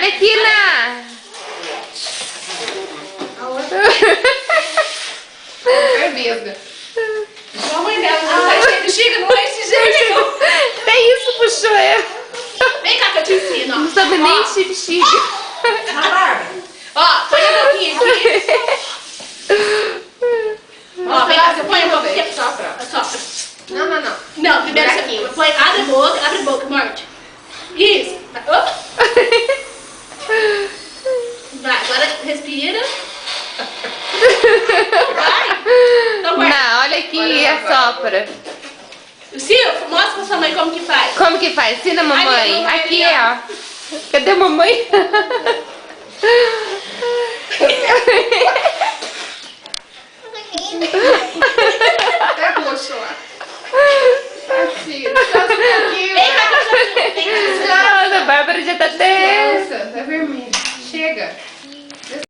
Arlequina! Nervesa. A mãe dela não vai ter bexiga, não é esse jeito. Tem isso, puxou eu. Vem cá que eu te ensino, ó. Não sabe nem encher bexiga. Ó, põe a boquinha aqui. Ó, vem cá, você põe a boca aqui. Sopra. Não. Não, primeiro você põe, abre a boca, morde. Isso. Opa. Vai, agora respira. Vai. Então guarda. Não, olha aqui e assopra. Sil, mostra pra sua mãe como que faz. Como que faz? Ensina a mamãe. Ali, mamãe, Aqui, ali, ó. Cadê a mamãe? Até roxo lá. Assim, Vem cá que eu já Nossa, a Bárbara já tá até... Nossa, tá vermelho. Chega.